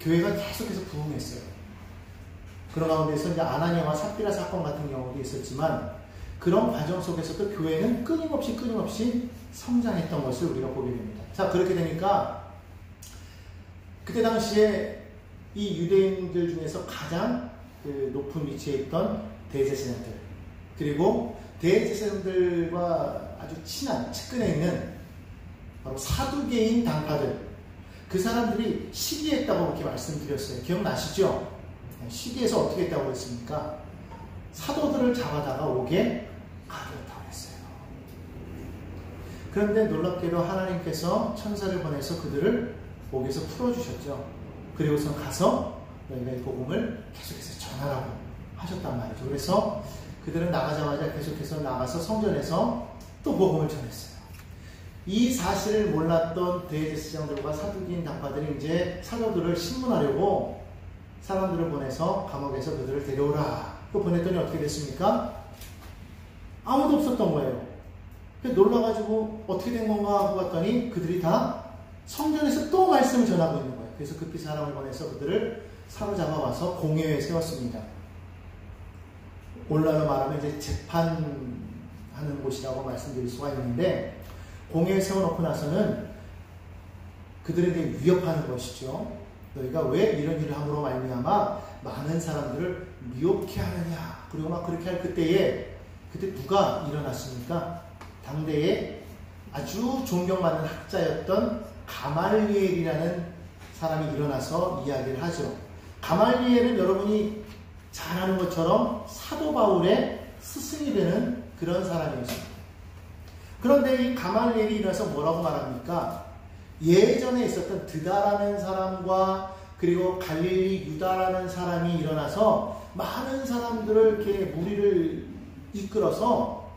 교회가 계속해서 부흥했어요. 그런 가운데서 이제 아나니아와 삽비라 사건 같은 경우도 있었지만 그런 과정 속에서도 교회는 끊임없이 성장했던 것을 우리가 보게 됩니다. 자, 그렇게 되니까 그때 당시에 이 유대인들 중에서 가장 그 높은 위치에 있던 대제사장들, 그리고 대제사장들과 아주 친한 측근에 있는 바로 사두개인 당파들, 그 사람들이 시기했다고 그렇게 말씀드렸어요. 기억나시죠? 시기해서 어떻게 했다고 했습니까? 사도들을 잡아다가 옥에 가두었다고 했어요. 그런데 놀랍게도 하나님께서 천사를 보내서 그들을 옥에서 풀어주셨죠. 그리고서 가서 너희가 이 복음을 계속해서 전하라고 하셨단 말이죠. 그래서 그들은 나가자마자 계속해서 나가서 성전에서 또 복음을 전했어요. 이 사실을 몰랐던 대제사장들과 사두개인 당파들이 이제 사도들을 신문하려고 사람들을 보내서 감옥에서 그들을 데려오라. 또 보냈더니 어떻게 됐습니까? 아무도 없었던 거예요. 놀라가지고 어떻게 된 건가 하고 봤더니 그들이 다 성전에서 또 말씀을 전하고 있는 거예요. 그래서 급히 사람을 보내서 그들을 사로잡아 와서 공회에 세웠습니다. 오늘날로 말하면 이제 재판하는 곳이라고 말씀드릴 수가 있는데, 공회에 세워놓고 나서는 그들에게 위협하는 것이죠. 너희가 왜 이런 일을 함으로 말미암아 많은 사람들을 미혹해 하느냐. 그리고 막 그렇게 할 그때 누가 일어났습니까? 당대에 아주 존경받는 학자였던 가말리엘이라는 사람이 일어나서 이야기를 하죠. 가말리엘은 여러분이 잘 아는 것처럼 사도 바울의 스승이 되는 그런 사람이었습니다. 그런데 이 가말리엘이 일어나서 뭐라고 말합니까? 예전에 있었던 드다라는 사람과 그리고 갈릴리 유다라는 사람이 일어나서 많은 사람들을 이렇게 무리를 이끌어서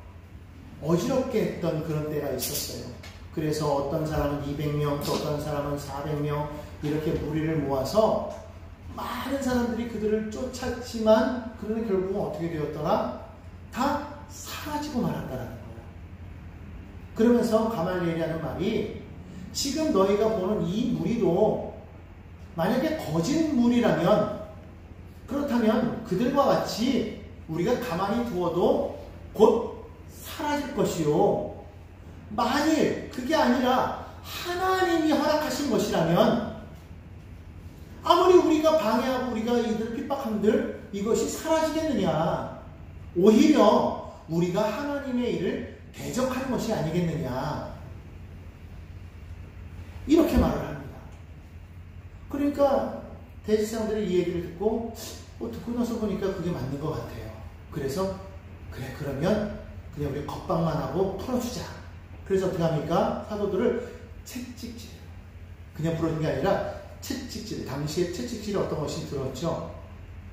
어지럽게 했던 그런 때가 있었어요. 그래서 어떤 사람은 200명, 또 어떤 사람은 400명 이렇게 무리를 모아서 많은 사람들이 그들을 쫓았지만 그러나 결국은 어떻게 되었더라? 다 사라지고 말았다라는 거예요. 그러면서 가말리엘이 하는 말이, 지금 너희가 보는 이 무리도 만약에 거짓 무리라면, 그렇다면 그들과 같이 우리가 가만히 두어도 곧 사라질 것이요. 만일 그게 아니라 하나님이 허락하신 것이라면 아무리 우리가 방해하고 우리가 이들 핍박한들 이것이 사라지겠느냐. 오히려 우리가 하나님의 일을 대적하는 것이 아니겠느냐. 이렇게 말을 합니다. 그러니까 대제사장들이 이 얘기를 듣고 듣고 나서 보니까 그게 맞는 것 같아요. 그래서 그래, 그러면 그냥 우리 겁박만 하고 풀어주자. 그래서 어떻게 합니까? 사도들을 채찍질, 그냥 풀어준 게 아니라 채찍질, 당시에 채찍질이 어떤 것이 들었죠?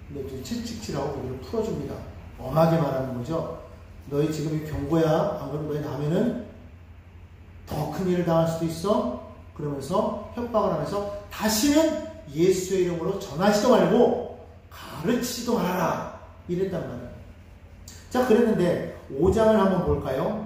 근데 채찍질하고 그들을 풀어줍니다. 엄하게 말하는 거죠. 너희 지금 경고야. 안 그러면 너희 나면은 더 큰 일을 당할 수도 있어. 그러면서 협박을 하면서 다시는 예수의 이름으로 전하지도 말고 가르치지도 말아라. 이랬단 말이에요. 자, 그랬는데 5장을 한번 볼까요?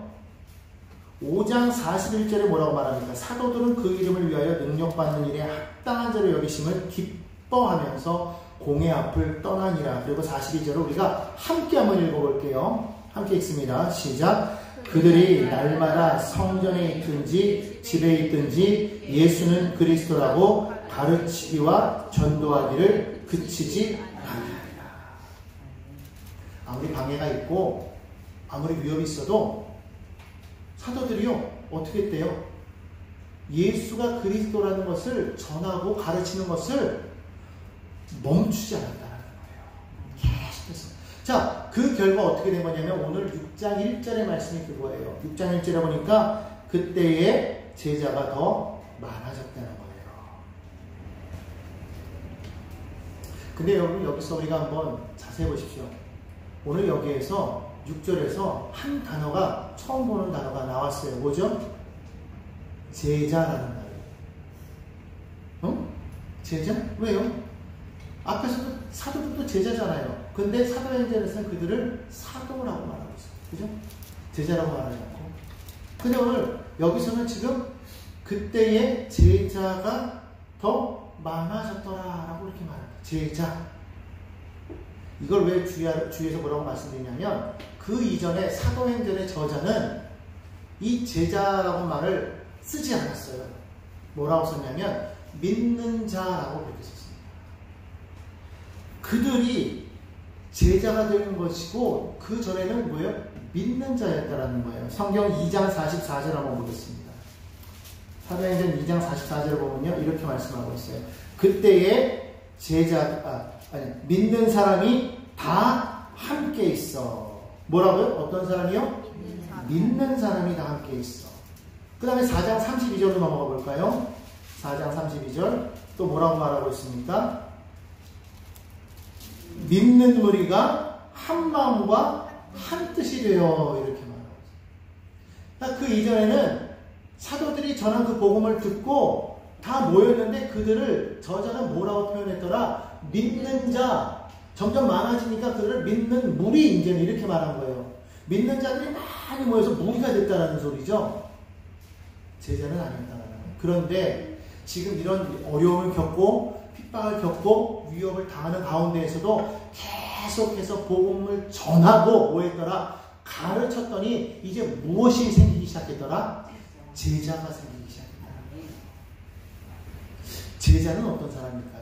5장 41절에 뭐라고 말합니까? 사도들은 그 이름을 위하여 능력받는 일에 합당한 자로 여기심을 기뻐하면서 공회 앞을 떠나니라. 그리고 42절을 우리가 함께 한번 읽어볼게요. 함께 읽습니다. 시작. 그들이 날마다 성전에 있든지 집에 있든지 예수는 그리스도라고 가르치기와 전도하기를 그치지 아니하리라. 아무리 방해가 있고 아무리 위협이 있어도 사도들이요 어떻게 했대요? 예수가 그리스도라는 것을 전하고 가르치는 것을 멈추지 않았다는 거예요. 계속해서. 자, 그 결과 어떻게 된 거냐면 오늘 6장 1절의 말씀이 그거예요. 6장 1절에 보니까 그때의 제자가 더 많아졌다는 거예요. 근데 여러분 여기서 우리가 한번 자세히 보십시오. 오늘 여기에서 6절에서 한 단어가 처음 보는 단어가 나왔어요. 뭐죠? 제자라는 말이에요. 제자? 왜요? 앞에서도 사도들도 제자잖아요. 근데 사도행전에서는 그들을 사도라고 말하고 있어요. 그죠? 제자라고 말하지 않고. 근데 오늘 여기서는 지금 그때의 제자가 더 많아졌더라라고 그렇게 말합니다. 제자. 이걸 왜 주위에서 뭐라고 말씀드리냐면 그 이전에 사도행전의 저자는 이 제자라고 말을 쓰지 않았어요. 뭐라고 썼냐면 믿는 자라고 그렇게 썼습니다. 그들이 제자가 되는 것이고 그 전에는 뭐예요? 믿는 자였다라는 거예요. 성경 2장 44절 한번 보겠습니다. 사도행전 2장 44절을 보면요 이렇게 말씀하고 있어요. 그때에 믿는 사람이 다 함께 있어. 뭐라고요? 어떤 사람이요? 믿는 사람이 다 함께 있어. 그 다음에 4장 32절로 넘어가 볼까요? 4장 32절 또 뭐라고 말하고 있습니까? 믿는 무리가 한 마음과 한 뜻이 되어 이렇게 말하고 있어요. 그 이전에는 사도들이 전한 그 복음을 듣고 다 모였는데 그들을 저자는 뭐라고 표현했더라? 믿는 자. 점점 많아지니까 그들을 믿는 무리 이제는 이렇게 말한 거예요. 믿는 자들이 많이 모여서 무리가 됐다는 소리죠. 제자는 아니었다는 거예요. 그런데 지금 이런 어려움을 겪고 핍박을 겪고 위협을 당하는 가운데에서도 계속해서 복음을 전하고 뭐 했더라? 가르쳤더니 이제 무엇이 생기기 시작했더라? 제자가 생기기 시작했더라. 제자는 어떤 사람일까요?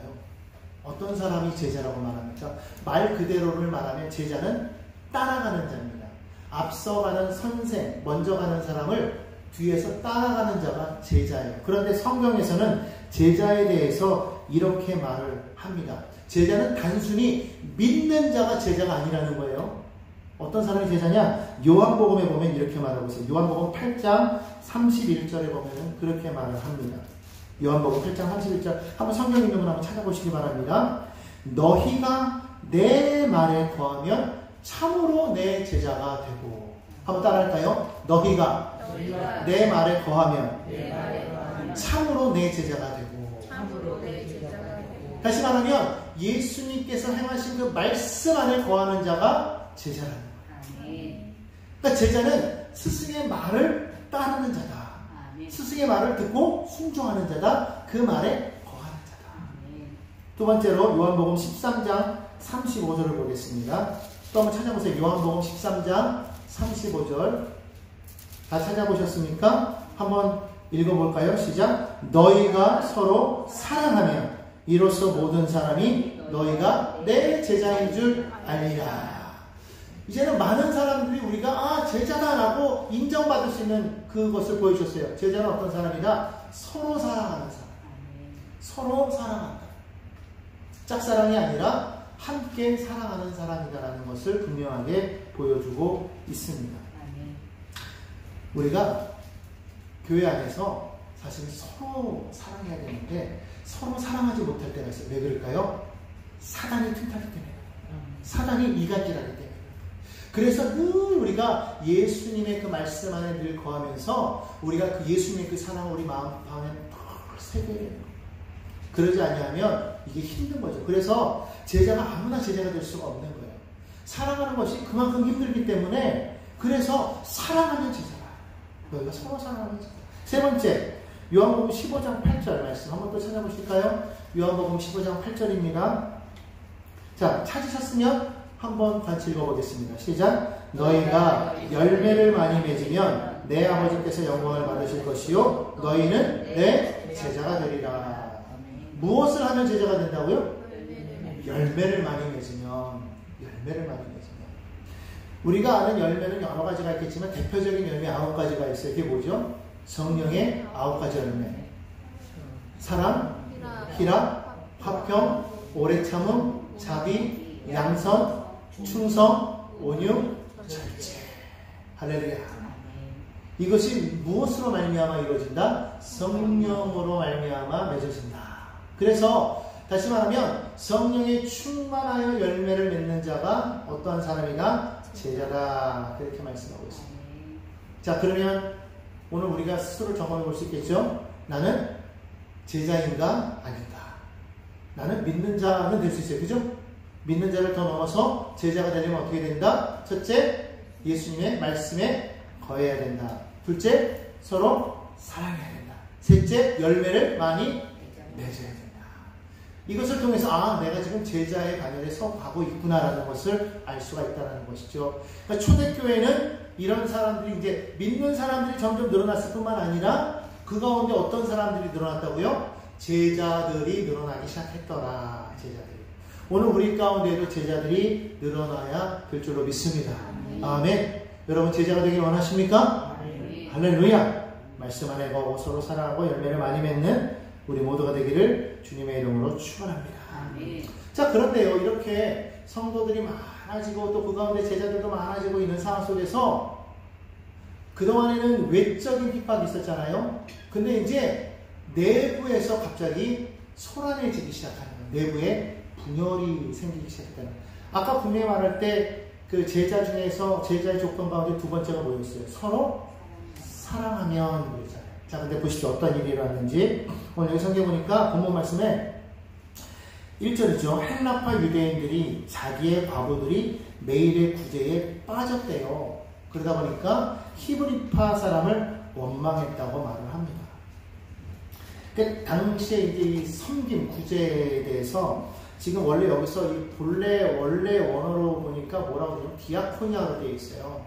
어떤 사람이 제자라고 말합니까? 말 그대로를 말하면 제자는 따라가는 자입니다. 앞서가는 선생, 먼저 가는 사람을 뒤에서 따라가는 자가 제자예요. 그런데 성경에서는 제자에 대해서 이렇게 말을 합니다. 제자는 단순히 믿는 자가 제자가 아니라는 거예요. 어떤 사람이 제자냐? 요한복음에 보면 이렇게 말하고 있어요. 요한복음 8장 31절에 보면 그렇게 말을 합니다. 요한복음 8장 31절 한번 성경 있는 분 한번 찾아보시기 바랍니다. 너희가 내 말에 거하면 참으로 내 제자가 되고. 한번 따라할까요? 너희가 내 말에 거하면 참으로 내 제자가 되고. 다시 말하면 예수님께서 행하신 그 말씀 안에 거하는 자가 제자라는 거예요. 그러니까 제자는 스승의 말을 따르는 자다. 스승의 말을 듣고 순종하는 자다. 그 말에 거하는 자다. 두 번째로 요한복음 13장 35절을 보겠습니다. 또 한번 찾아보세요. 요한복음 13장 35절 다 찾아보셨습니까? 한번 읽어볼까요? 시작. 너희가 서로 사랑하면 이로써 모든 사람이 너희가 내 제자인 줄 알리라. 이제는 많은 사람들이 우리가 제자다라고 인정받을 수 있는 그것을 보여주셨어요. 제자는 어떤 사람이다? 서로 사랑하는 사람. 서로 사랑한다. 짝사랑이 아니라 함께 사랑하는 사람이다라는 것을 분명하게 보여주고 있습니다. 우리가 교회 안에서 사실 서로 사랑해야 되는데 서로 사랑하지 못할 때가 있어요. 왜 그럴까요? 사단이 틈타기 때문에. 사단이 이간질하기 때문에. 그래서 늘 우리가 예수님의 그 말씀 안에 늘 거하면서 우리가 그 예수님의 그 사랑을 우리 마음에 새겨야 돼요. 그러지 아니하면 이게 힘든 거죠. 그래서 제자가 아무나 제자가 될 수가 없는 거예요. 사랑하는 것이 그만큼 힘들기 때문에 그래서 사랑하는 제자가 너희가 서로 사랑하는 제자. 세 번째, 요한복음 15장 8절 말씀 한번 또 찾아보실까요? 요한복음 15장 8절입니다. 자, 찾으셨으면 한번 같이 읽어보겠습니다. 시작. 너희가 열매를 많이 맺으면 내 아버지께서 영광을 받으실 것이요 너희는 내 제자가 되리라. 무엇을 하면 제자가 된다고요? 열매를 많이 맺으면. 우리가 아는 열매는 여러 가지가 있겠지만 대표적인 열매 9가지가 있어요. 그게 뭐죠? 성령의 9가지 열매. 사랑, 희락, 화평, 오래 참음, 자비, 양선, 충성, 온유, 절제. 할렐루야. 이것이 무엇으로 말미암아 이루어진다? 성령으로 말미암아 맺어진다. 그래서 다시 말하면 성령에 충만하여 열매를 맺는 자가 어떠한 사람이다? 제자다. 그렇게 말씀하고 있습니다. 자, 그러면 오늘 우리가 스스로 점검해 볼 수 있겠죠? 나는 제자인가 아닌가? 나는 믿는 자는 될 수 있어요. 그죠? 믿는 자를 더 넘어서 제자가 되려면 어떻게 된다? 첫째, 예수님의 말씀에 거해야 된다. 둘째, 서로 사랑해야 된다. 셋째, 열매를 많이 맺어야 된다. 이것을 통해서 내가 지금 제자의 반열에 서가고 있구나라는 것을 알 수가 있다는 것이죠. 그러니까 초대교회는 이런 사람들이 이제 믿는 사람들이 점점 늘어났을 뿐만 아니라 그 가운데 어떤 사람들이 늘어났다고요? 제자들이 늘어나기 시작했더라. 제자들이. 오늘 우리 가운데에도 제자들이 늘어나야 될 줄로 믿습니다. 아멘. 여러분 제자가 되길 원하십니까? 할렐루야. 말씀 안에 거고 서로 사랑하고 열매를 많이 맺는 우리 모두가 되기를 주님의 이름으로 축원합니다. 자, 그런데요, 이렇게 성도들이 많아지고 또 그 가운데 제자들도 많아지고 있는 상황 속에서 그동안에는 외적인 핍박이 있었잖아요. 근데 이제 내부에서 갑자기 소란해지기 시작하는 거예요. 내부에 분열이 생기기 시작했다는 거예요. 아까 분명히 말할 때 그 제자 중에서 제자의 조건 가운데 두 번째가 뭐였어요? 서로 사랑하면 그러잖아요. 자, 근데 보십시오. 어떤 일이 일어났는지. 오늘 여기 성경 보니까 본문 말씀에 1절이죠. 헬라파 유대인들이 자기의 과부들이 매일의 구제에 빠졌대요. 그러다 보니까 히브리파 사람을 원망했다고 말을 합니다. 그 당시에 이제 이 섬김, 구제에 대해서 지금 원래 여기서 이 원래 원어로 보니까 뭐라고 되냐면 디아코니아로 되어 있어요.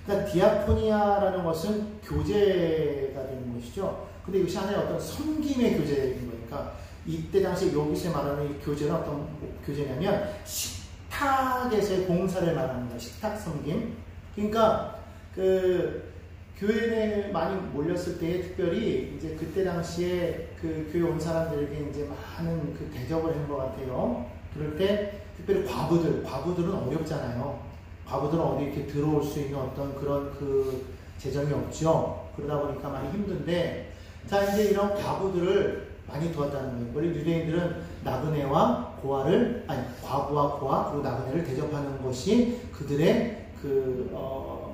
그러니까 디아코니아라는 것은 교제가 되는 것이죠. 근데 이것이 하나의 어떤 섬김의 교제인 거니까 이때 당시 여기서 말하는 이 교제는 어떤 교제냐면 식탁에서의 봉사를 말하는 거예요. 식탁 섬김. 그러니까 그 교회 내에 많이 몰렸을 때 특별히 이제 그때 당시에 그 교회 온 사람들에게 이제 많은 그 대접을 한 것 같아요. 그럴 때 특별히 과부들은 어렵잖아요. 과부들은 어디 이렇게 들어올 수 있는 어떤 그런 그 재정이 없죠. 그러다 보니까 많이 힘든데, 자, 이제 이런 과부들을 많이 도왔다는 거예요. 원래 유대인들은 나그네와 과부와 고아 그리고 나그네를 대접하는 것이 그들의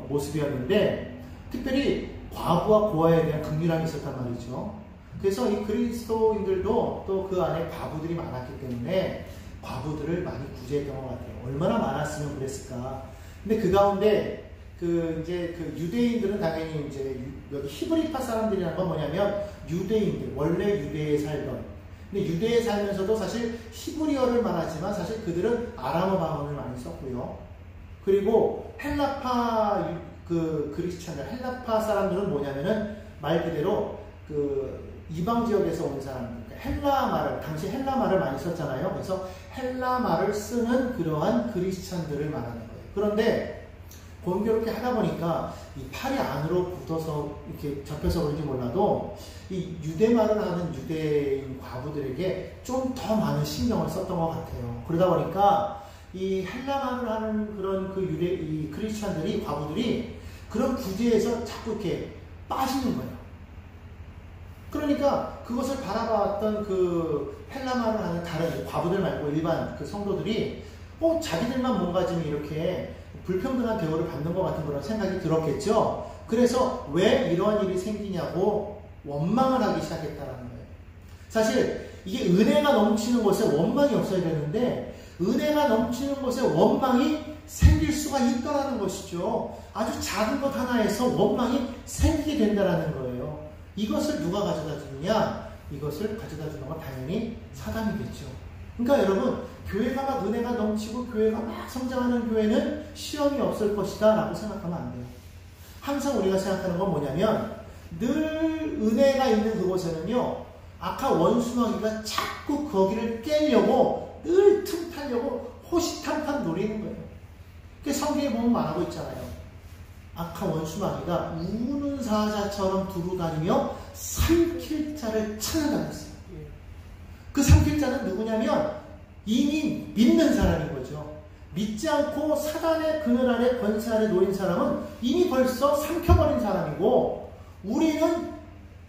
모습이었는데, 특별히 과부와 고아에 대한 긍휼함이 있었단 말이죠. 그래서 이 그리스도인들도 또 그 안에 과부들이 많았기 때문에 과부들을 많이 구제했던 것 같아요. 얼마나 많았으면 그랬을까. 근데 그 가운데 이제 유대인들은 당연히 이제 여기 히브리파 사람들이라는 건 뭐냐면 유대인들, 원래 유대에 살던. 근데 유대에 살면서도 사실 히브리어를 말하지만 사실 그들은 아람어 방언을 많이 썼고요. 그리고 헬라파 크리스찬들, 헬라파 사람들은 뭐냐면은 말 그대로 이방 지역에서 온 사람들, 당시 헬라 말을 많이 썼잖아요. 그래서 헬라 말을 쓰는 그러한 크리스찬들을 말하는 거예요. 그런데 공교롭게 하다 보니까 이 팔이 안으로 붙어서 이렇게 접혀서 그런지 몰라도 이 유대 말을 하는 유대인 과부들에게 좀 더 많은 신경을 썼던 것 같아요. 그러다 보니까 이 헬라 말을 하는 그런 이 크리스찬들이, 과부들이 그런 구제에서 자꾸 이렇게 빠지는 거예요. 그러니까 그것을 바라봤던 그 헬라 말을 하는 다른 과부들 말고 일반 그 성도들이 자기들만 뭔가 좀 이렇게 불평등한 대우를 받는 것 같은 그런 생각이 들었겠죠. 그래서 왜 이런 일이 생기냐고 원망을 하기 시작했다라는 거예요. 사실 이게 은혜가 넘치는 곳에 원망이 없어야 되는데 은혜가 넘치는 곳에 원망이 생길 수가 있더라는 것이죠. 아주 작은 것 하나에서 원망이 생기게 된다는 거예요. 이것을 누가 가져다 주느냐? 이것을 가져다 주는 건 당연히 사단이겠죠. 그러니까 여러분, 교회가 막 은혜가 넘치고 교회가 막 성장하는 교회는 시험이 없을 것이다 라고 생각하면 안 돼요. 항상 우리가 생각하는 건 뭐냐면 늘 은혜가 있는 그곳에는요, 악한 원수마귀가 자꾸 거기를 깨려고 늘 틈타려고 호시탐탐 노리는 거예요. 그래서 성경에 보면 말하고 있잖아요. 악한 원수마귀가 우는 사자처럼 두루다니며 삼킬 자를 찾아다녔어요. 그 삼킬 자는 누구냐면 이미 믿는 사람인 거죠. 믿지 않고 사단의 그늘 아래 권세 아래 놓인 사람은 이미 벌써 삼켜버린 사람이고, 우리는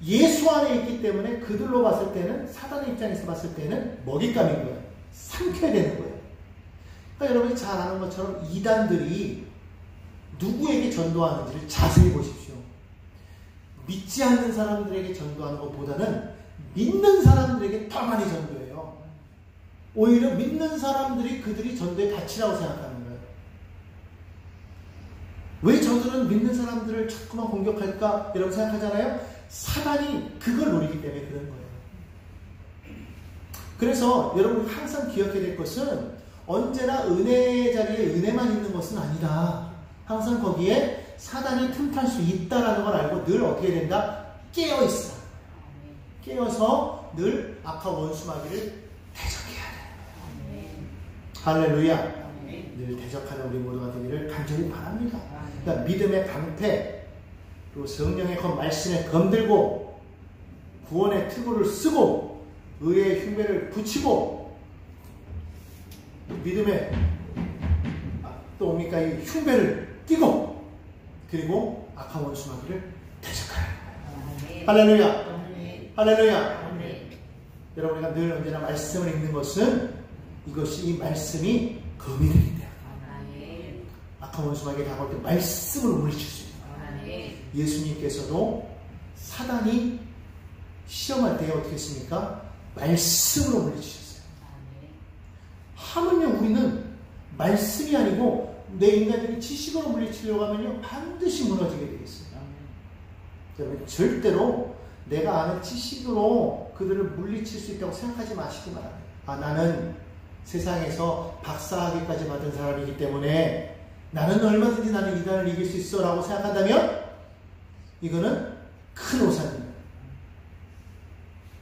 예수 안에 있기 때문에 그들로 봤을 때는, 사단의 입장에서 봤을 때는 먹잇감인 거예요. 삼켜야 되는 거예요. 그러니까 여러분이 잘 아는 것처럼 이단들이 누구에게 전도하는지를 자세히 보십시오. 믿지 않는 사람들에게 전도하는 것보다는 믿는 사람들에게 더 많이 전도해요. 오히려 믿는 사람들이 그들이 전도의 가치라고 생각하는 거예요. 왜 저들은 믿는 사람들을 자꾸만 공격할까? 여러분 생각하잖아요. 사단이 그걸 노리기 때문에 그런 거예요. 그래서 여러분 항상 기억해야 될 것은 언제나 은혜의 자리에 은혜만 있는 것은 아니다. 항상 거기에 사단이 틈탈 수 있다는 걸 알고 늘 어떻게 된다? 깨어있어. 깨어서 늘 악한 원수마귀를 대적해야 돼. 할렐루야. 늘 대적하는 우리 모두가 되기를 간절히 바랍니다. 그러니까 믿음의 방패, 그리고 성령의 말씀에 검들고 구원의 투구를 쓰고 의의 흉배를 붙이고 믿음의 또 뭡니까 이 흉배를 띠고 그리고 악한 원수마귀를 대적하는 거예요. 할렐루야. 할렐루야. 여러분이가 늘 언제나 말씀을 읽는 것은 이것이 이 말씀이 검이 되기 때문에 악한 원수마귀에 다가올 때 말씀으로 물리칠 수 있는 예수님께서도 사단이 시험할 때 어떻게 했습니까? 말씀으로 물리치셨어요. 하물며 우리는 말씀이 아니고 내 인간적인 지식으로 물리치려고 하면요 반드시 무너지게 되겠습니다. 여러분 절대로 내가 아는 지식으로 그들을 물리칠 수 있다고 생각하지 마시기 바랍니다. 나는 세상에서 박사학위까지 받은 사람이기 때문에 나는 얼마든지 나는 이단을 이길 수 있어 라고 생각한다면 이거는 큰 오산입니다.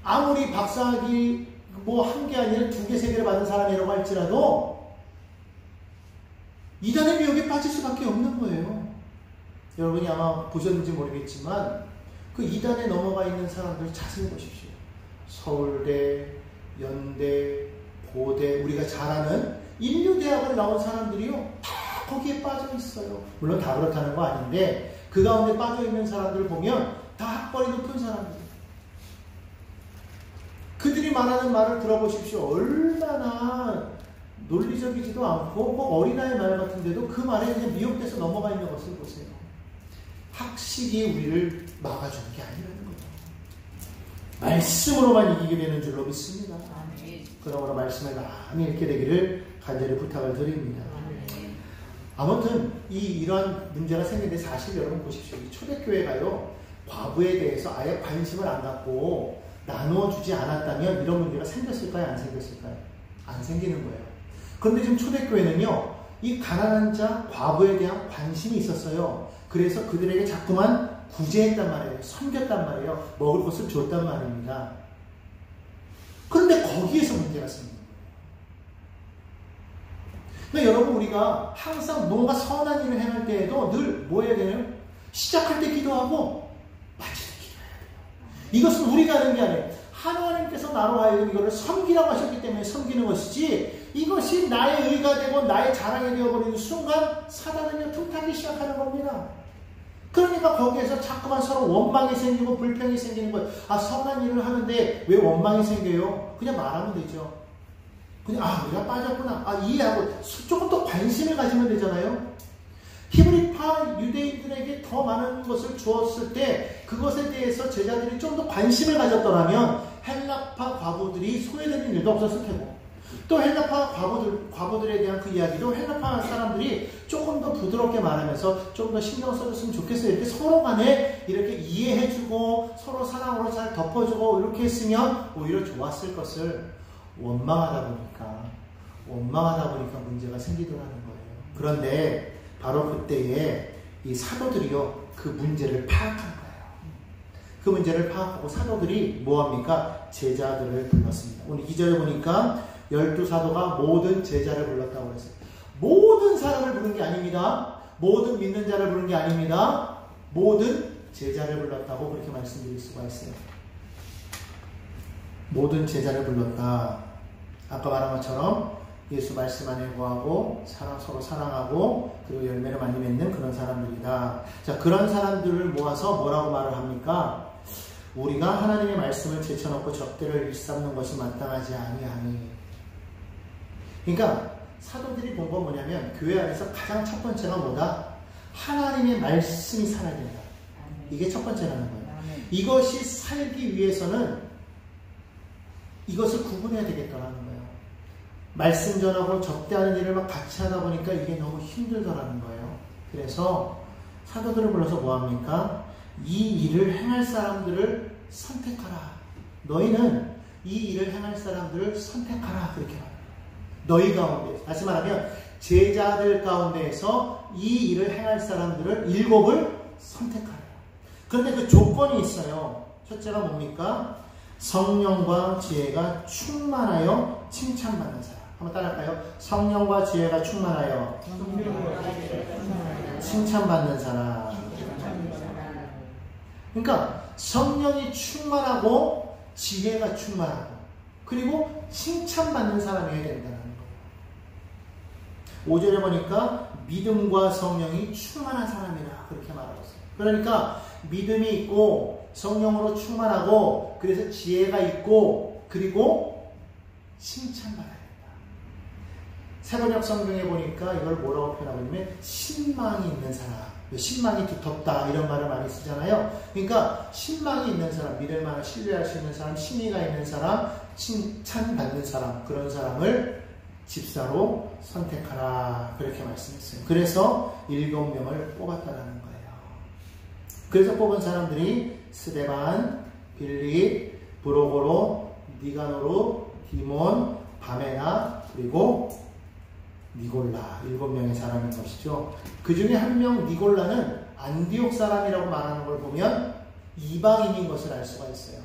아무리 박사학위 한 개 아니라 2개, 3개를 받은 사람이라고 할지라도 이단의 미혹에 빠질 수밖에 없는 거예요. 여러분이 아마 보셨는지 모르겠지만 그 이단에 넘어가 있는 사람들 자세히 보십시오. 서울대, 연대, 고대, 우리가 잘 아는 인류대학을 나온 사람들이요 다 거기에 빠져 있어요. 물론 다 그렇다는 거 아닌데 그 가운데 빠져 있는 사람들을 보면 다 학벌이 높은 사람들. 그들이 말하는 말을 들어보십시오. 얼마나 논리적이지도 않고 꼭 어린아이 말 같은데도 그 말에 그냥 미혹돼서 넘어가 있는 것을 보세요. 확실히 우리를 막아주는 게 아니라는 거죠. 말씀으로만 이기게 되는 줄로 믿습니다. 그러므로 말씀을 많이 읽게 되기를 간절히 부탁을 드립니다. 아무튼 이러한 문제가 생기는데 사실 여러분 보십시오. 초대교회가요 과부에 대해서 아예 관심을 안 갖고 나누어주지 않았다면 이런 문제가 생겼을까요? 안 생겼을까요? 안 생기는 거예요. 그런데 지금 초대교회는요 이 가난한 자, 과부에 대한 관심이 있었어요. 그래서 그들에게 자꾸만 구제했단 말이에요. 섬겼단 말이에요. 먹을 것을 줬단 말입니다. 그런데 거기에서 문제가 생깁니다. 그러니까 여러분 우리가 항상 뭔가 선한 일을 행할 때에도 늘 뭐 해야 되나요? 시작할 때 기도하고 마칠 때 기도해야 돼요. 이것은 우리가 하는 게 아니에요. 하나님께서 나로 하여금 이거를 섬기라고 하셨기 때문에 섬기는 것이지 이것이 나의 의가 되고 나의 자랑이 되어버리는 순간 사단은요 틈타기 시작하는 겁니다. 그러니까 거기에서 자꾸만 서로 원망이 생기고 불평이 생기는 거예요. 선한 일을 하는데 왜 원망이 생겨요? 그냥 말하면 되죠. 그냥 우리가 빠졌구나. 이해하고 조금 더 관심을 가지면 되잖아요. 히브리파 유대인들에게 더 많은 것을 주었을 때 그것에 대해서 제자들이 좀 더 관심을 가졌더라면 헬라파 과부들이 소외되는 일도 없었을 테고 또 헬라파 과부들에 대한 그 이야기도 헬라파 사람들이 조금 더 부드럽게 말하면서 좀 더 신경 써줬으면 좋겠어요. 이렇게 서로 간에 이렇게 이해해주고 서로 사랑으로 잘 덮어주고 이렇게 했으면 오히려 좋았을 것을 원망하다 보니까 문제가 생기더라는 거예요. 그런데 바로 그때에 이 사도들이요 그 문제를 파악한 거예요. 그 문제를 파악하고 사도들이 뭐합니까? 제자들을 불렀습니다. 오늘 2절에 보니까 12사도가 모든 제자를 불렀다고 했어요. 모든 사람을 부른 게 아닙니다. 모든 믿는 자를 부른 게 아닙니다. 모든 제자를 불렀다고 그렇게 말씀드릴 수가 있어요. 모든 제자를 불렀다. 아까 말한 것처럼 예수 말씀 안에 거하고 서로 사랑하고 그리고 열매를 많이 맺는 그런 사람들이다. 자, 그런 사람들을 모아서 뭐라고 말을 합니까? 우리가 하나님의 말씀을 제쳐놓고 적대를 일삼는 것이 마땅하지 아니하니. 그러니까 사도들이 본 건 뭐냐면 교회 안에서 가장 첫 번째가 뭐다? 하나님의 말씀이 살아야 된다. 이게 첫 번째라는 거예요. 이것이 살기 위해서는 이것을 구분해야 되겠다라는 거예요. 말씀 전하고 접대하는 일을 막 같이 하다 보니까 이게 너무 힘들더라는 거예요. 그래서 사도들을 불러서 뭐합니까? 이 일을 행할 사람들을 선택하라. 너희는 이 일을 행할 사람들을 선택하라 그렇게 말합니다. 너희 가운데, 다시 말하면 제자들 가운데에서 이 일을 행할 사람들을 7을 선택하라. 그런데 그 조건이 있어요. 첫째가 뭡니까? 성령과 지혜가 충만하여 칭찬받는 사람. 한번 따라할까요? 성령과 지혜가 충만하여 칭찬받는 사람. 그러니까 성령이 충만하고 지혜가 충만하고 그리고 칭찬받는 사람이어야 된다는 거예요. 5절에 보니까 믿음과 성령이 충만한 사람이라 그렇게 말하고 있어요. 그러니까 믿음이 있고 성령으로 충만하고 그래서 지혜가 있고 그리고 칭찬받아야 된다. 새번역 성경에 보니까 이걸 뭐라고 표현하고 있냐면 신망이 있는 사람, 신망이 두텁다 이런 말을 많이 쓰잖아요. 그러니까 신망이 있는 사람, 믿을 만한 신뢰할 수 있는 사람, 신의가 있는 사람, 칭찬받는 사람, 그런 사람을 집사로 선택하라 그렇게 말씀했어요. 그래서 7명을 뽑았다라는 거예요. 그래서 뽑은 사람들이 스데반, 빌립, 브로고로, 니가노로, 디몬, 바메나 그리고 니골라 7명의 사람인 것이죠. 그 중에 한 명 니골라는 안디옥 사람이라고 말하는 걸 보면 이방인인 것을 알 수가 있어요.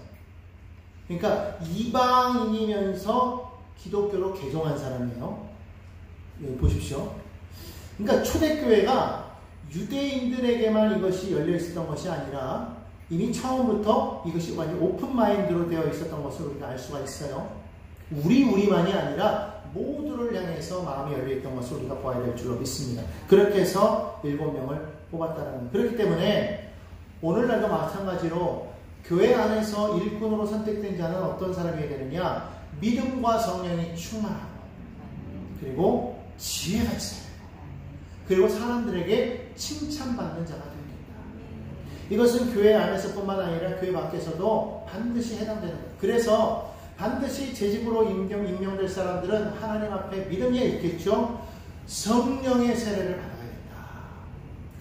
그러니까 이방인이면서 기독교로 개종한 사람이에요. 여기 보십시오. 그러니까 초대교회가 유대인들에게만 이것이 열려 있었던 것이 아니라 이미 처음부터 이것이 완전 오픈 마인드로 되어 있었던 것을 우리가 알 수가 있어요. 우리만이 아니라 모두를 향해서 마음이 열려있던 것을 우리가 보아야 될 줄로 믿습니다. 그렇게 해서 7명을 뽑았다는 거예요. 그렇기 때문에 오늘날도 마찬가지로 교회 안에서 일꾼으로 선택된 자는 어떤 사람이 되느냐? 믿음과 성령이 충만하고 그리고 지혜가 있어야 되고 그리고 사람들에게 칭찬받는 자가 됩니다. 이것은 교회 안에서뿐만 아니라 교회 밖에서도 반드시 해당되는 거예요. 그래서 반드시 제 집으로 임명될 사람들은 하나님 앞에 믿음이 있겠죠. 성령의 세례를 받아야 된다.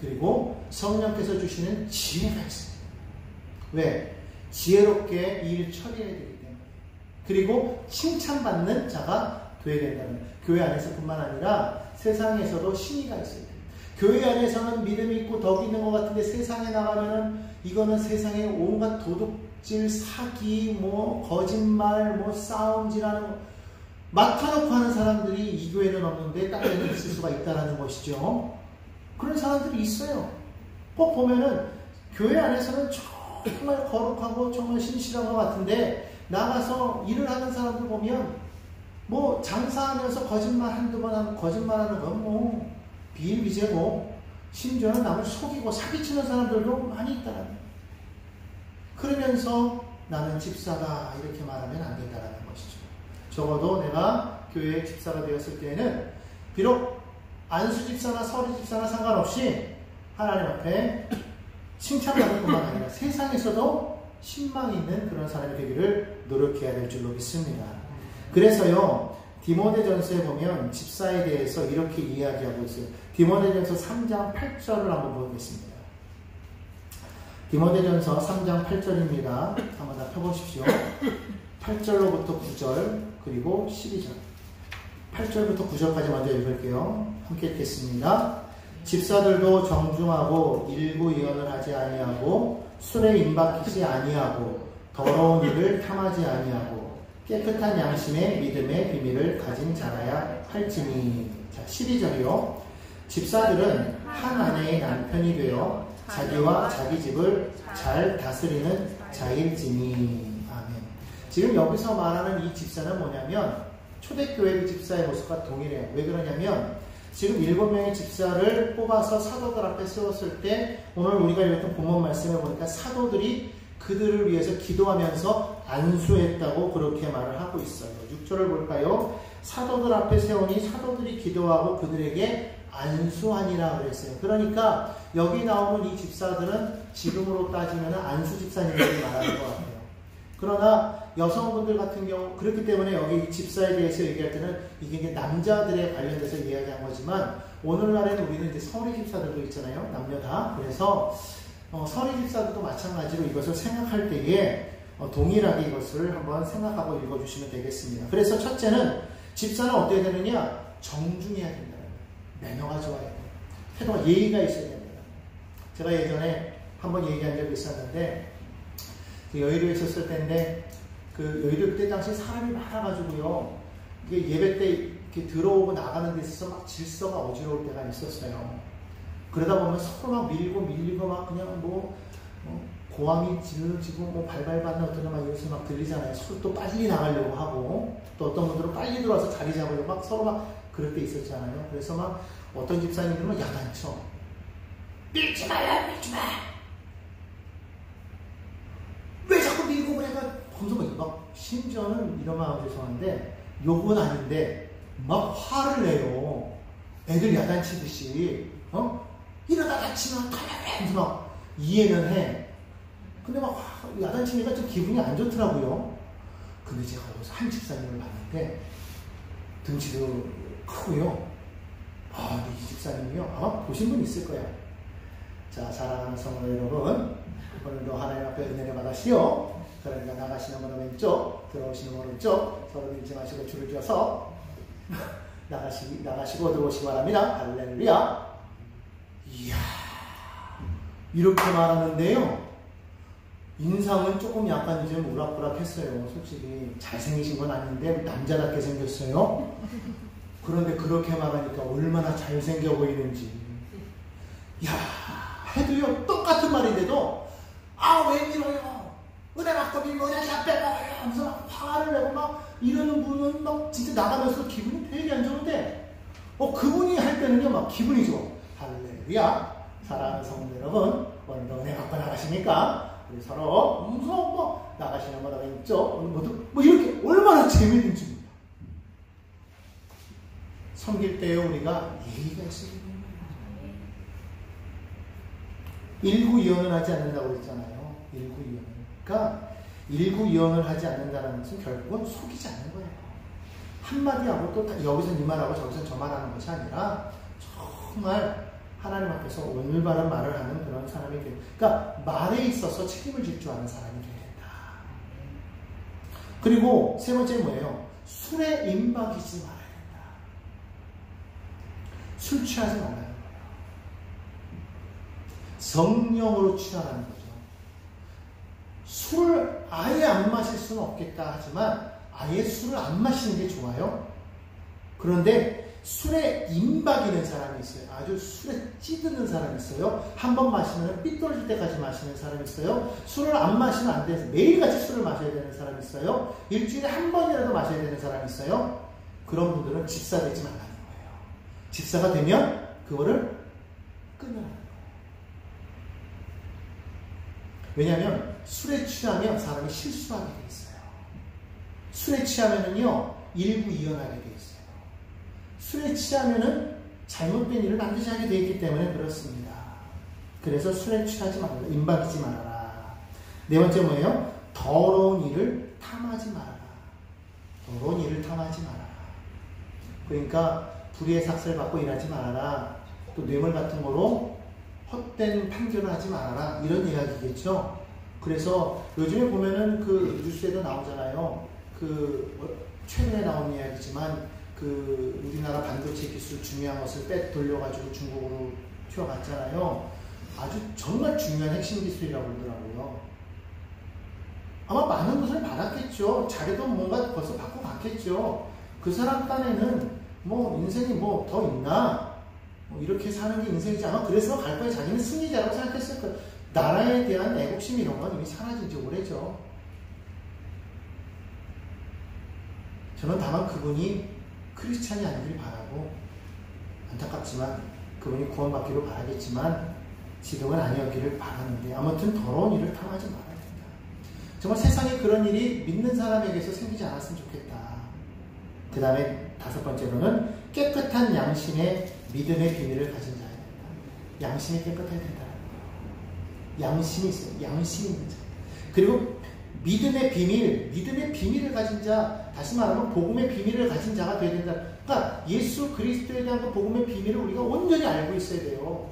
그리고 성령께서 주시는 지혜가 있습니다. 왜? 지혜롭게 이 일 처리해야 되기 때문에. 그리고 칭찬받는 자가 되어야 된다는 거예요. 교회 안에서뿐만 아니라 세상에서도 신의가 있어야 돼요. 교회 안에서는 믿음이 있고 덕이 있는 것 같은데 세상에 나가면은 이거는 세상에 온갖 도둑질, 사기, 거짓말, 싸움질하는 맡아놓고 하는 사람들이 이 교회는 없는데 다른 데는 있을 수가 있다는 것이죠. 그런 사람들이 있어요. 꼭 보면은 교회 안에서는 정말 거룩하고 정말 신실한 것 같은데 나가서 일을 하는 사람들 보면 장사하면서 거짓말 한두 번 하는 거짓말하는 건 비일비재고 심지어는 남을 속이고 사기치는 사람들도 많이 있다라는 거예요. 그러면서 나는 집사다 이렇게 말하면 안 된다는 것이죠. 적어도 내가 교회의 집사가 되었을 때에는 비록 안수 집사나 서리 집사나 상관없이 하나님 앞에 칭찬받을 뿐만 아니라 세상에서도 신망이 있는 그런 사람이 되기를 노력해야 될 줄로 믿습니다. 그래서요 디모데전서에 보면 집사에 대해서 이렇게 이야기하고 있어요. 디모데전서 3장 8절을 한번 보겠습니다. 디모데전서 3장 8절입니다. 한번 다 펴보십시오. 8절로부터 9절 그리고 12절 8절부터 9절까지 먼저 읽을게요. 함께 읽겠습니다. 집사들도 정중하고 일부 예언을 하지 아니하고 술에 임박히지 아니하고 더러운 일을 탐하지 아니하고 깨끗한 양심의 믿음의 비밀을 가진 자라야 할지니. 자, 12절이요. 집사들은 한 아내의 남편이 되어 자기와 자기 집을 잘 다스리는 자일지니. 아멘. 지금 여기서 말하는 이 집사는 뭐냐면 초대교회 집사의 모습과 동일해요. 왜 그러냐면 지금 7명의 집사를 뽑아서 사도들 앞에 세웠을 때 오늘 우리가 읽었던 본문 말씀을 보니까 사도들이 그들을 위해서 기도하면서 안수했다고 그렇게 말을 하고 있어요. 6절을 볼까요? 사도들 앞에 세우니 사도들이 기도하고 그들에게 안수하니라 그랬어요. 그러니까 여기 나오는 이 집사들은 지금으로 따지면 안수 집사님들이 말하는 것 같아요. 그러나 여성분들 같은 경우 그렇기 때문에 여기 집사에 대해서 얘기할 때는 이게 이제 남자들에 관련돼서 이야기한 거지만 오늘날에는 우리는 이제 서리 집사들도 있잖아요. 남녀 다. 그래서 서리 집사들도 마찬가지로 이것을 생각할 때에 동일하게 이것을 한번 생각하고 읽어주시면 되겠습니다. 그래서 첫째는 집사는 어떻게 되느냐? 정중해야 된다. 매너가 좋아야 돼요. 태도가 예의가 있어야 됩니다. 제가 예전에 한번 얘기한 적이 있었는데 그 여의도에 있었을 때인데 그 여의도 그때 당시 사람이 많아가지고요. 이게 예배 때 이렇게 들어오고 나가는 데 있어서 막 질서가 어지러울 때가 있었어요. 그러다 보면 서로 막 밀리고 막 그냥 고함이 지르지고 발발 받는 어떤 막 이것이 막 들리잖아요. 서로 또 빨리 나가려고 하고 또 어떤 분들은 빨리 들어와서 자리 잡으려고 막 서로 막 그럴 때 있었잖아요. 그래서 막 어떤 집사님들은 야단쳐. 밀지 말라, 밀지 마! 왜 자꾸 밀고 그래가? 검소가 막 심지어는 이런 마음 죄송한데 욕은 아닌데 막 화를 내요. 애들 야단치듯이 이러다 다치면 하면서 막 이해는 해. 근데 막 야단치니까 좀 기분이 안 좋더라고요. 근데 제가 거기서 한 집사님을 봤는데 등치도 크고요. 근데 이 집사님이요. 아마 보신 분 있을 거예요. 자, 사랑하는 성도 여러분, 오늘도 하나님 앞에 은혜를 받으시오. 그러니까 나가시는 분은 왼쪽, 들어오시는 분은 오른쪽, 서로 밀지 마시고 줄을 지어서 나가시고 들어오시기 바랍니다. 할렐루야. 이야, 이렇게 말하는데요. 인상은 조금 약간 좀 우락부락했어요. 솔직히 잘생기신 건 아닌데 남자답게 생겼어요. 그런데 그렇게 말하니까 얼마나 잘생겨 보이는지. 야, 해도요 똑같은 말인데도 왜 밀어요? 은혜 받고 밀고 은혜 잡혀요 하면서 막 화를 내고 막 이러는 분은 막 진짜 나가면서 기분이 되게 안 좋은데 그분이 할 때는요 막 기분이 좋아. 할렐루야. 사랑하는 성도 여러분, 오늘도 은혜 받고 나가십니까? 우리 서로 나가시는 거다 왼쪽 모두 이렇게 얼마나 재미있는지. 섬길 때에 우리가 예의가 있어야 되는 거예요. 일구이연을 하지 않는다고 그랬잖아요. 일구이연. 그러니까 일구이연을 하지 않는다는 것은 결국은 속이지 않는 거예요. 한마디 하고 또 여기서 이 말하고 저기서 저 말하는 것이 아니라 정말 하나님 앞에서 올바른 말을 하는 그런 사람이 돼요. 그러니까 말에 있어서 책임을 질 줄 아는 사람이 돼야 된다. 그리고 세 번째 뭐예요? 술에 임박이지 말아야 된다. 술 취하지 말라는 거예요. 성령으로 취하라는 거죠. 술을 아예 안 마실 수는 없겠다 하지만 아예 술을 안 마시는 게 좋아요. 그런데 술에 임박이는 사람이 있어요. 아주 술에 찌드는 사람이 있어요. 한 번 마시면 삐뚤어질 때까지 마시는 사람이 있어요. 술을 안 마시면 안 돼서 매일같이 술을 마셔야 되는 사람이 있어요. 일주일에 한 번이라도 마셔야 되는 사람이 있어요. 그런 분들은 집사 되지 말라는 거예요. 집사가 되면 그거를 끊으라는 거예요. 왜냐하면 술에 취하면 사람이 실수하게 돼 있어요. 술에 취하면은요 일구이연하게 돼 있어요. 술에 취하면은 잘못된 일을 반드시 하게 되어 있기 때문에 그렇습니다. 그래서 술에 취하지 말아라. 임박이지 말아라. 네 번째 뭐예요? 더러운 일을 탐하지 말아라. 더러운 일을 탐하지 말아라. 그러니까 불의의 삭슬 받고 일하지 말아라. 또 뇌물 같은 거로 헛된 판결을 하지 말아라. 이런 이야기겠죠. 그래서 요즘에 보면은 그 뉴스에도 나오잖아요. 최근에 나온 이야기지만 우리나라 반도체 기술 중요한 것을 돌려가지고 중국으로 튀어갔잖아요. 아주 정말 중요한 핵심 기술이라고 그러더라고요. 아마 많은 것을 받았겠죠. 자기도 뭔가 벌써 받고 갔겠죠. 그 사람 딴에는 인생이 더 있나? 이렇게 사는 게 인생이지 않아? 그래서 갈 거에 자기는 승리자라고 생각했을 거예요. 나라에 대한 애국심 이런 건 이미 사라진 지 오래죠. 저는 다만 그분이 크리스찬이 아니길 바라고, 안타깝지만 그분이 구원받기를 바라겠지만 지금은 아니었기를 바라는데, 아무튼 더러운 일을 탐하지 말아야 된다. 정말 세상에 그런 일이 믿는 사람에게서 생기지 않았으면 좋겠다. 그 다음에 다섯 번째로는 깨끗한 양심의 믿음의 비밀을 가진 자야 된다. 양심이 깨끗해야 된다. 양심이 있어요. 양심이 있는 자. 그리고 믿음의 비밀을 가진 자, 다시 말하면 복음의 비밀을 가진 자가 되어야 된다. 그러니까 예수 그리스도에 대한 그 복음의 비밀을 우리가 온전히 알고 있어야 돼요.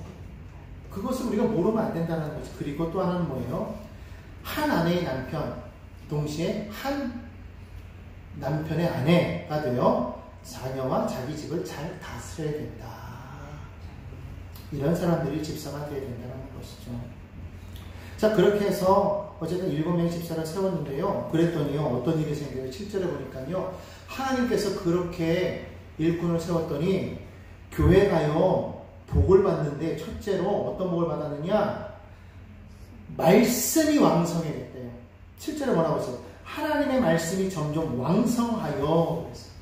그것을 우리가 모르면 안 된다는 거죠. 그리고 또 하나는 뭐예요? 한 아내의 남편, 동시에 한 남편의 아내가 되어 자녀와 자기 집을 잘 다스려야 된다. 이런 사람들이 집사가 되어야 된다는 것이죠. 자, 그렇게 해서 어쨌든 7명의 집사를 세웠는데요. 그랬더니요, 어떤 일이 생겨요? 7절에 보니까요, 하나님께서 그렇게 일꾼을 세웠더니 교회가요, 복을 받는데 첫째로 어떤 복을 받았느냐? 말씀이 왕성해졌대요. 7절에 뭐라고 했어요? 하나님의 말씀이 점점 왕성하여 그랬어요.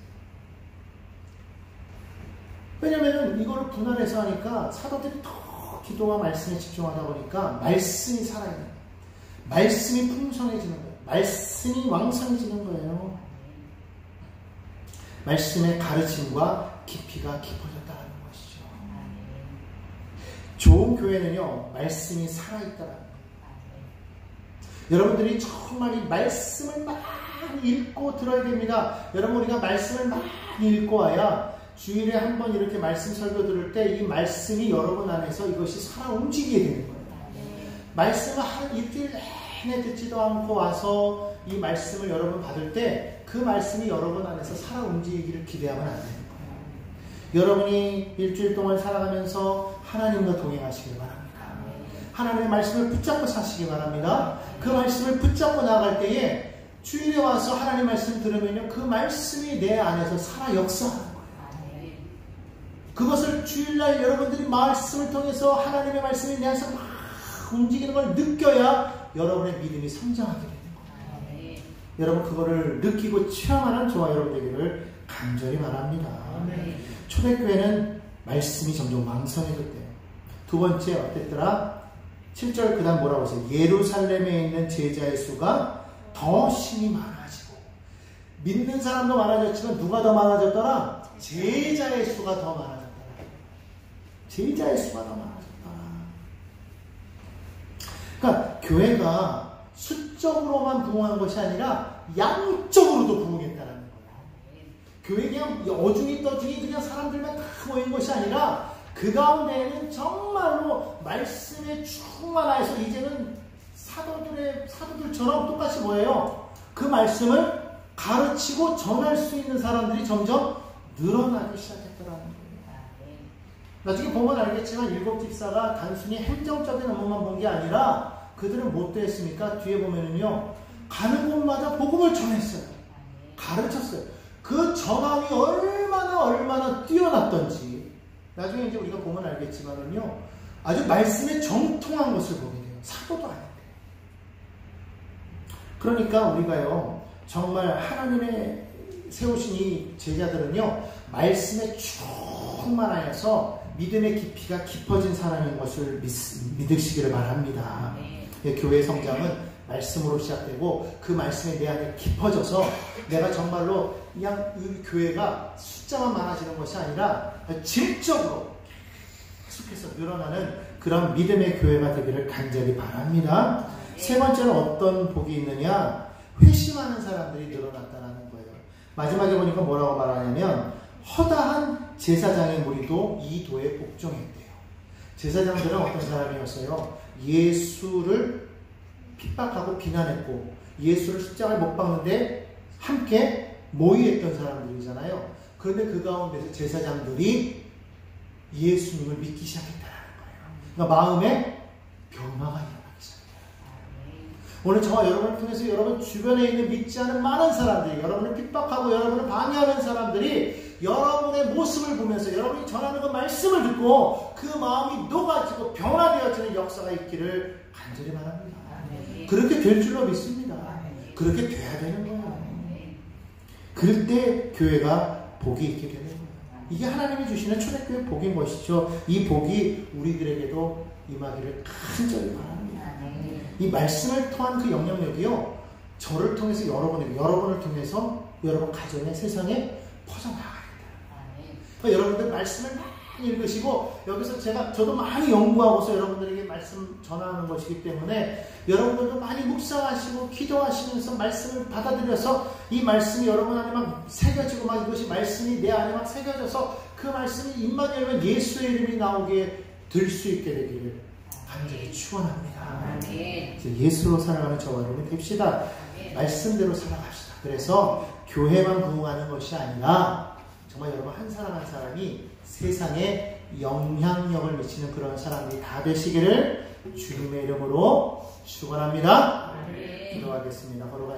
왜냐면은 이걸 분할해서 하니까 사도들이 더 기도와 말씀에 집중하다 보니까 말씀이 살아있는 거예요. 말씀이 풍성해지는 거예요. 말씀이 왕성해지는 거예요. 말씀의 가르침과 깊이가 깊어졌다는 것이죠. 좋은 교회는요, 말씀이 살아있다는 거예요. 여러분들이 정말 이 말씀을 많이 읽고 들어야 됩니다. 여러분, 우리가 말씀을 많이 읽고 와야 주일에 한 번 이렇게 말씀 설교 들을 때 이 말씀이 여러분 안에서 이것이 살아 움직이게 되는 거예요. 말씀을 한 일주일 내내 듣지도 않고 와서 이 말씀을 여러분 받을 때 그 말씀이 여러분 안에서 살아 움직이기를 기대하면 안 되는 거예요. 여러분이 일주일 동안 살아가면서 하나님과 동행하시길 바랍니다. 하나님의 말씀을 붙잡고 사시기 바랍니다. 그 말씀을 붙잡고 나아갈 때에 주일에 와서 하나님 말씀 들으면요, 그 말씀이 내 안에서 살아 역사하는 거예요. 그것을 주일날 여러분들이 말씀을 통해서 하나님의 말씀이 내 안에서 막 움직이는 걸 느껴야 여러분의 믿음이 성장하게 되는 거예요. 여러분, 그거를 느끼고 체험하는 저와 여러분 되기를 간절히 바랍니다. 초대교회는 말씀이 점점 왕성해졌대요. 두 번째 어땠더라? 7절 그 다음 뭐라고 했어요? 예루살렘에 있는 제자의 수가 더 심히 많아지고, 믿는 사람도 많아졌지만 누가 더 많아졌더라? 제자의 수가 더 많아졌더라. 제자의 수가 더 많아졌더라. 그러니까 교회가 수적으로만 부흥한 것이 아니라 양적으로도 부흥했다는 거예요. 교회 그냥 어중이 떠중이 그냥 사람들만 다 모인 것이 아니라 그 가운데에는 정말로 말씀에 충만하여서 이제는 사도들처럼 똑같이 뭐예요? 그 말씀을 가르치고 전할 수 있는 사람들이 점점 늘어나기 시작했더라는 거예요. 나중에 보면 알겠지만 7 집사가 단순히 행정적인 업무만 본 게 아니라 그들은 뭐 했습니까? 뒤에 보면은요, 가는 곳마다 복음을 전했어요. 가르쳤어요. 그 전함이 얼마나 뛰어났던지 나중에 이제 우리가 보면 알겠지만은요, 아주 말씀에 정통한 것을 보게 돼요. 사도도 아닌데. 그러니까 우리가요, 정말 하나님의 세우신 이 제자들은요, 말씀에 충만하여서 믿음의 깊이가 깊어진 사람인 것을 믿으시기를 바랍니다. 교회의 성장은 말씀으로 시작되고 그 말씀이 내 안에 깊어져서 내가 정말로 그냥 이 교회가 숫자만 많아지는 것이 아니라 질적으로 계속해서 늘어나는 그런 믿음의 교회가 되기를 간절히 바랍니다. 세 번째는 어떤 복이 있느냐? 회심하는 사람들이 늘어났다는 거예요. 마지막에 보니까 뭐라고 말하냐면 허다한 제사장의 무리도 이 도에 복종했대요. 제사장들은 어떤 사람이었어요? 예수를 핍박하고 비난했고 예수를 십자가에 못 박는데 함께 모의했던 사람들이잖아요. 그런데 그 가운데서 제사장들이 예수님을 믿기 시작했다는 거예요. 그러니까 마음에 변화가 일어나기 시작해요. 오늘 저와 여러분을 통해서 여러분 주변에 있는 믿지 않은 많은 사람들이, 여러분을 핍박하고 여러분을 방해하는 사람들이 여러분의 모습을 보면서 여러분이 전하는 그 말씀을 듣고 그 마음이 녹아지고 변화되어지는 역사가 있기를 간절히 바랍니다. 그렇게 될 줄로 믿습니다. 그렇게 돼야 되는 거예요. 그럴 때 교회가 복이 있게 되는 거예요. 이게 하나님이 주시는 초대교회 복인 것이죠. 이 복이 우리들에게도 임하기를 간절히 바랍니다. 이 말씀을 통한 그 영향력이요, 저를 통해서 여러분을 통해서 여러분 가정에, 세상에 퍼져나가야 돼요. 그러니까 여러분들 말씀을 많이 읽으시고 여기서 저도 많이 연구하고서 여러분들에게 말씀 전하는 것이기 때문에 여러분들도 많이 묵상하시고 기도하시면서 말씀을 받아들여서 이 말씀이 여러분 안에 막 새겨지고 막 이것이 말씀이 내 안에 막 새겨져서 그 말씀이 입만 열면 예수의 이름이 나오게 될 수 있게 되기를 간절히 축원합니다. 예수로 살아가는 저와 여러분이 됩시다. 말씀대로 살아갑시다. 그래서 교회만 부흥하는 것이 아니라 정말 여러분 한 사람 한 사람이 세상에 영향력을 미치는 그런 사람들이 다 되시기를 주님의 이름으로 축원합니다. 기도하겠습니다.